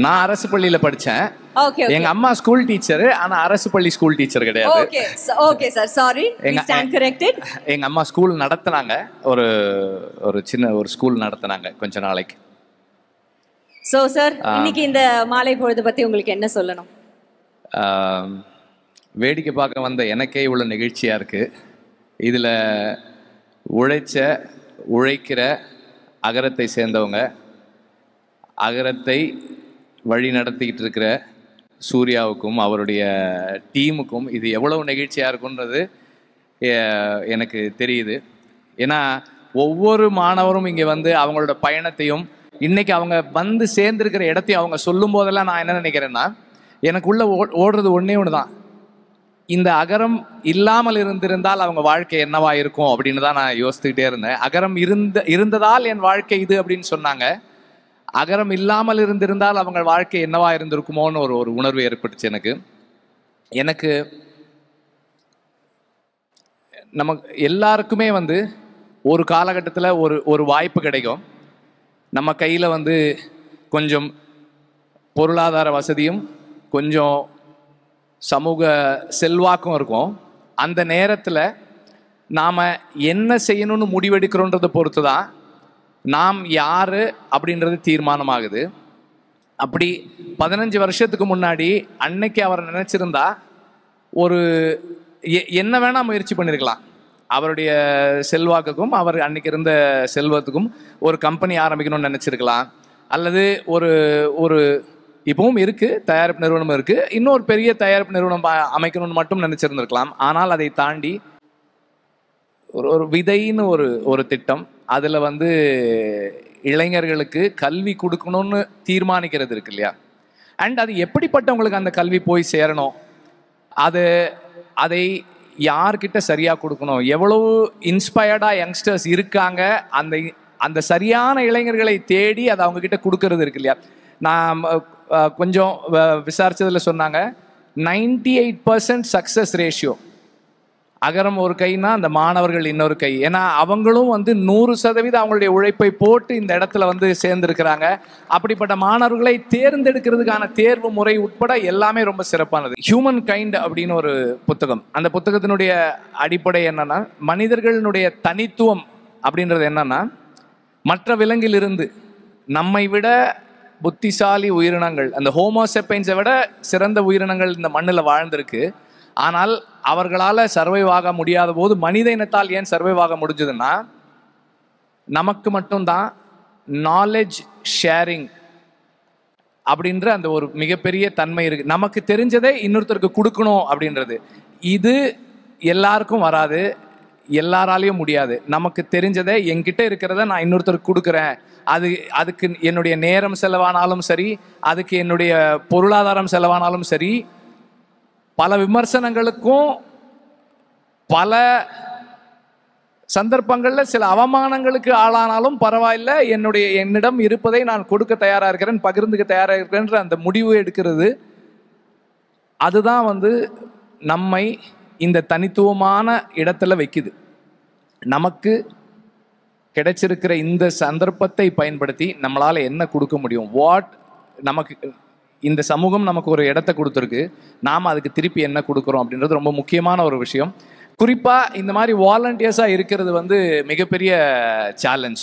நான் அரசு பள்ளியில படிச்சேன். ஓகே. எங்க அம்மா ஸ்கூல் டீச்சர், ஆனா அரசு பள்ளி ஸ்கூல் டீச்சர் கிடையாது. Okay okay sir, sorry, we stand corrected. எங்க அம்மா ஸ்கூல் நடத்துனாங்க, ஒரு சின்ன ஒரு ஸ்கூல் நடத்துனாங்க கொஞ்ச நாளைக்கு. சோ சார், இன்னைக்கு இந்த மாலை பொழுது பத்தி உங்களுக்கு என்ன சொல்லணும்? வேடிக்கை பார்க்க வந்த எனக்கே இவ்வளவு நிகழ்ச்சியா இருக்கு. இதுல உழைக்கிற அகரத்தை சேர்ந்தவங்க, அகரத்தை வழி நடத்திக்கிட்டு இருக்கிற சூர்யாவுக்கும் அவருடைய டீமுக்கும் இது எவ்வளவு நெகிழ்ச்சியாக இருக்குன்றது எனக்கு தெரியுது. ஏன்னா ஒவ்வொரு மாணவரும் இங்கே வந்து அவங்களோட பயணத்தையும் இன்னைக்கு அவங்க வந்து சேர்ந்துருக்கிற இடத்தையும் அவங்க சொல்லும் போதெல்லாம் நான் என்ன நினைக்கிறேன்னா, எனக்குள்ள ஓடுறது ஒன்றே ஒன்று தான், இந்த அகரம் இல்லாமல் இருந்திருந்தால் அவங்க வாழ்க்கை என்னவா இருக்கும் அப்படின்னு தான் நான் யோசித்துக்கிட்டே இருந்தேன். அகரம் இருந்ததால் என் வாழ்க்கை இது அப்படின்னு சொன்னாங்க. அகரம் இல்லாமல் இருந்திருந்தால் அவங்க வாழ்க்கை என்னவா இருந்திருக்குமோன்னு ஒரு உணர்வு ஏற்பட்டுச்சு எனக்கு. நமக்கு எல்லாருக்குமே வந்து ஒரு காலகட்டத்தில் ஒரு வாய்ப்பு கிடைக்கும். நம்ம கையில் வந்து கொஞ்சம் பொருளாதார வசதியும் கொஞ்சம் சமூக செல்வாக்கும் இருக்கும். அந்த நேரத்தில் நாம் என்ன செய்யணும்னு முடிவெடுக்கிறோன்றதை பொறுத்து தான் நாம் யாரு அப்படின்றது தீர்மானமாகுது. அப்படி 15 வருஷத்துக்கு முன்னாடி அன்னைக்கு அவர் நினைச்சிருந்தா என்ன வேணா முயற்சி பண்ணிருக்கலாம். அவருடைய செல்வாக்குக்கும் அவர் அன்னைக்கு இருந்த செல்வத்துக்கும் ஒரு கம்பெனி ஆரம்பிக்கணும்னு நினைச்சிருக்கலாம். அல்லது ஒரு இப்பவும் இருக்கு, தயாரிப்பு நிறுவனம் இருக்கு, இன்னொரு பெரிய தயாரிப்பு நிறுவனம் அமைக்கணும்னு மட்டும் நினைச்சிருந்திருக்கலாம். ஆனால் அதை தாண்டி ஒரு விதைன்னு ஒரு திட்டம், அதில் வந்து இளைஞர்களுக்கு கல்வி கொடுக்கணும்னு தீர்மானிக்கிறது இருக்கு இல்லையா. அண்ட் அது எப்படிப்பட்டவங்களுக்கு அந்த கல்வி போய் சேரணும், அதை யார்கிட்ட சரியாக கொடுக்கணும், எவ்வளவு இன்ஸ்பயர்டாக யங்ஸ்டர்ஸ் இருக்காங்க, அந்த சரியான இளைஞர்களை தேடி அதை அவங்கக்கிட்ட கொடுக்கறது இருக்கு இல்லையா. நான் கொஞ்சம் விசாரிச்சதில் சொன்னாங்க 98% சக்ஸஸ் ரேஷியோ. அகரம் ஒரு கைனா அந்த மாணவர்கள் இன்னொரு கை. ஏன்னா அவங்களும் வந்து 100% அவங்களுடைய உழைப்பை போட்டு இந்த இடத்துல வந்து சேர்ந்திருக்கிறாங்க. அப்படிப்பட்ட மாணவர்களை தேர்ந்தெடுக்கிறதுக்கான தேர்வு முறை உட்பட எல்லாமே ரொம்ப சிறப்பானது. ஹியூமன் கைண்ட் அப்படின்னு ஒரு புத்தகம். அந்த புத்தகத்தினுடைய அடிப்படை என்னன்னா, மனிதர்களுடைய தனித்துவம் அப்படின்றது என்னன்னா, மற்ற விலங்கிலிருந்து நம்மை விட புத்திசாலி உயிரினங்கள், அந்த ஹோமோசெப்பைன்ஸை விட சிறந்த உயிரினங்கள் இந்த மண்ணில் வாழ்ந்திருக்கு. ஆனால் அவர்களால் சர்வைவ் ஆக முடியாத போது மனித இனத்தால் ஏன் சர்வைவ் ஆக முடிஞ்சதுன்னா, நமக்கு மட்டும்தான் நாலேஜ் ஷேரிங் அப்படின்ற அந்த ஒரு மிகப்பெரிய தன்மை இருக்கு. நமக்கு தெரிஞ்சதை இன்னொருத்தருக்கு கொடுக்கணும் அப்படின்றது. இது எல்லாருக்கும் வராது, எல்லாராலையும் முடியாது. நமக்கு தெரிஞ்சதை என்கிட்ட இருக்கிறத நான் இன்னொருத்தருக்கு கொடுக்குறேன், அதுக்கு என்னுடைய நேரம் செலவானாலும் சரி, அதுக்கு என்னுடைய பொருளாதாரம் செலவானாலும் சரி, பல விமர்சனங்களுக்கும் பல சந்தர்ப்பங்களில் சில அவமானங்களுக்கு ஆளானாலும் பரவாயில்ல, என்னிடம் இருப்பதை நான் கொடுக்க தயாராக இருக்கிறேன், பகிர்ந்துக்க தயாராக இருக்கிறேன்ற அந்த முடிவு எடுக்கிறது, அதுதான் வந்து நம்மை இந்த தனித்துவமான இடத்துல வைக்குது. நமக்கு கிடைச்சிருக்கிற இந்த சந்தர்ப்பத்தை பயன்படுத்தி நம்மளால் என்ன கொடுக்க முடியும், நமக்கு இந்த சமூகம் நமக்கு ஒரு இடத்த கொடுத்துருக்கு, நாம் அதுக்கு திருப்பி என்ன கொடுக்குறோம் அப்படின்றது ரொம்ப முக்கியமான ஒரு விஷயம். குறிப்பாக இந்த மாதிரி வாலண்டியர்ஸாக இருக்கிறது வந்து மிகப்பெரிய சேலஞ்ச்.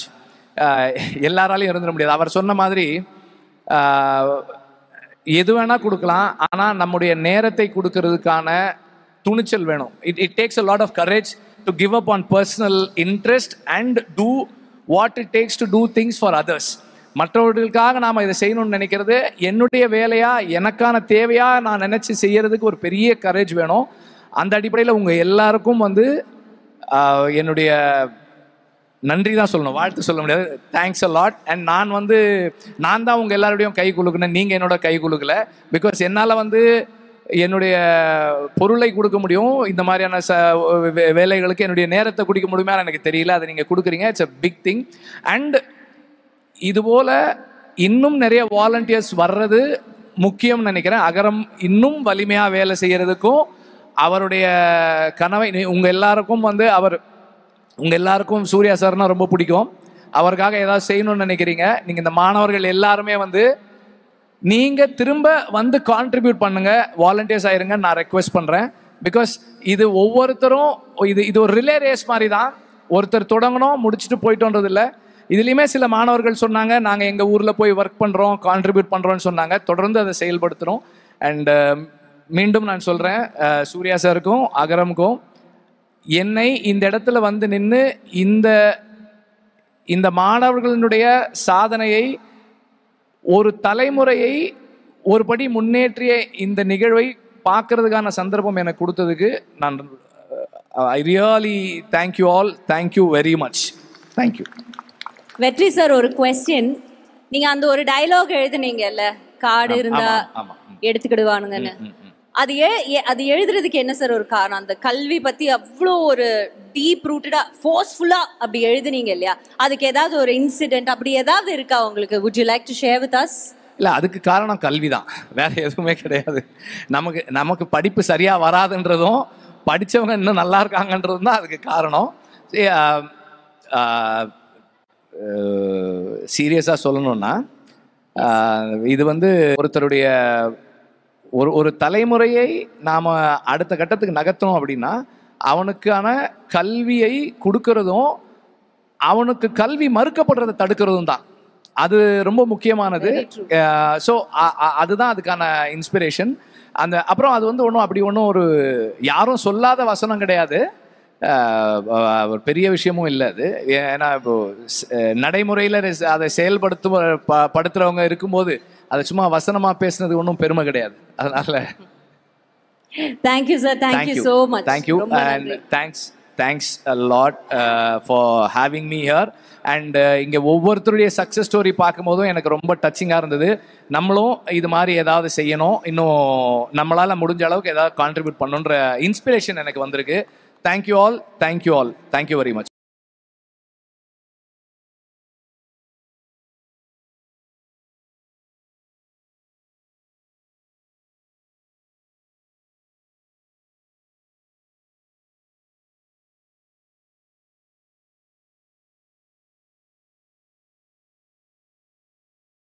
எல்லாராலையும் இருந்துட முடியாது. அவர் சொன்ன மாதிரி எது வேணால் கொடுக்கலாம், ஆனால் நம்முடைய நேரத்தை கொடுக்கறதுக்கான துணிச்சல் வேணும். It takes a lot of courage to give up on personal interest and do what it takes to do things for others. மற்றவர்களுக்காக நாம் இதை செய்யணும்னு நினைக்கிறது என்னுடைய வேலையா, எனக்கான தேவையா நான் நினைச்சு செய்யறதுக்கு ஒரு பெரிய கரேஜ் வேணும். அந்த அடிப்படையில் உங்கள் எல்லாருக்கும் வந்து என்னுடைய நன்றி தான் சொல்லணும், வாழ்த்து சொல்ல முடியாது. Thanks a lot. அண்ட் நான் தான் உங்கள் எல்லாருடையும் கை குலுக்குனேன், நீங்கள் என்னோட கை குலுக்கல. பிகாஸ் என்னால் வந்து என்னுடைய பொருளை கொடுக்க முடியும், இந்த மாதிரியான வேலைகளுக்கு என்னுடைய நேரத்தை கொடுக்க முடியுமா எனக்கு தெரியல. அதை நீங்கள் கொடுக்குறீங்க, it's a big thing. And இதுபோல் இன்னும் நிறைய வாலண்டியர்ஸ் வர்றது முக்கியம்னு நினைக்கிறேன். அகரம் இன்னும் வலிமையாக வேலை செய்கிறதுக்கும் அவருடைய கனவை உங்கள் எல்லாருக்கும் வந்து உங்கள் எல்லாருக்கும் சூர்யா சார்னா ரொம்ப பிடிக்கும். அவருக்காக ஏதாவது செய்யணும்னு நினைக்கிறீங்க. நீங்கள் இந்த மாணவர்கள் எல்லாருமே வந்து நீங்கள் திரும்ப வந்து கான்ட்ரிபியூட் பண்ணுங்க, வாலண்டியர்ஸ் ஆயிருங்க நான் ரெக்வெஸ்ட் பண்ணுறேன். பிகாஸ் இது ஒவ்வொருத்தரும் இது ஒரு ரிலே ரேஸ் மாதிரி தான். ஒருத்தர் தொடங்கணும் முடிச்சுட்டு போயிட்டோன்றது இல்லை. இதுலேயுமே சில மாணவர்கள் சொன்னாங்க, நாங்கள் எங்கள் ஊரில் போய் ஒர்க் பண்ணுறோம், கான்ட்ரிபியூட் பண்ணுறோன்னு சொன்னாங்க. தொடர்ந்து அதை செயல்படுத்துகிறோம். அண்ட் மீண்டும் நான் சொல்கிறேன், சூர்யா சாருக்கும் அகரமுக்கும் என்னை இந்த இடத்துல வந்து நின்று இந்த மாணவர்களுடைய சாதனையை, ஒரு தலைமுறையை ஒரு படி முன்னேற்றிய இந்த நிகழ்வை பார்க்கறதுக்கான சந்தர்ப்பம் எனக்கு கொடுத்ததுக்கு நான் I really thank you all. Thank you very much. Thank you. வெற்றி சார், ஒரு கொஸ்டின். நீங்க அந்த ஒரு டயலாக் எழுதுனீங்கல்ல, காடு இருந்தா எடுத்துக்கிடுவானுங்கன்னு, அது எழுதுறதுக்கு என்ன சார் ஒரு காரணம்? அந்த கல்வி பத்தி அவ்வளோ ஒரு டீப் ரூட்டடா ஃபோர்ஸ்ஃபுல்லா அப்படி எழுதுனீங்க இல்லையா, அதுக்கு ஏதாவது ஒரு இன்சிடென்ட் அப்படி ஏதாவது இருக்கா உங்களுக்கு? would you like to share with us? இல்லை, அதுக்கு காரணம் கல்வி தான், வேற எதுவுமே கிடையாது. நமக்கு படிப்பு சரியாக வராதுன்றதும் படித்தவங்க இன்னும் நல்லா இருக்காங்கன்றதும் தான் அதுக்கு காரணம். சீரியஸாக சொல்லணும்னா, இது வந்து ஒருத்தருடைய ஒரு தலைமுறையை நாம் அடுத்த கட்டத்துக்கு நகர்த்தணும் அப்படின்னா அவனுக்கான கல்வியை கொடுக்கறதும் அவனுக்கு கல்வி மறுக்கப்படுறதை தடுக்கிறதும் தான். அது ரொம்ப முக்கியமானது. ஸோ அதுதான் அதுக்கான இன்ஸ்பிரேஷன். அப்புறம் அது வந்து ஒன்றும் ஒரு யாரும் சொல்லாத வசனம் கிடையாது, ஒரு பெரிய விஷயமும் இல்லை அது. ஏன்னா இப்போ நடைமுறையில் அதை படுத்துறவங்க இருக்கும்போது அதை சும்மா வசனமாக பேசுனது ஒன்றும் பெருமை கிடையாது. அதனால thank you sir, thank you so much. Thank you and thanks a lot for having me here. And இங்கே ஒவ்வொருத்தருடைய சக்ஸஸ் ஸ்டோரி பார்க்கும்போதும் எனக்கு ரொம்ப டச்சிங்காக இருந்தது. நம்மளும் இது மாதிரி ஏதாவது செய்யணும், இன்னும் நம்மளால் முடிஞ்ச அளவுக்கு ஏதாவது கான்ட்ரிபியூட் பண்ணணுன்ற இன்ஸ்பிரேஷன் எனக்கு வந்திருக்கு. Thank you all, thank you all, thank you very much.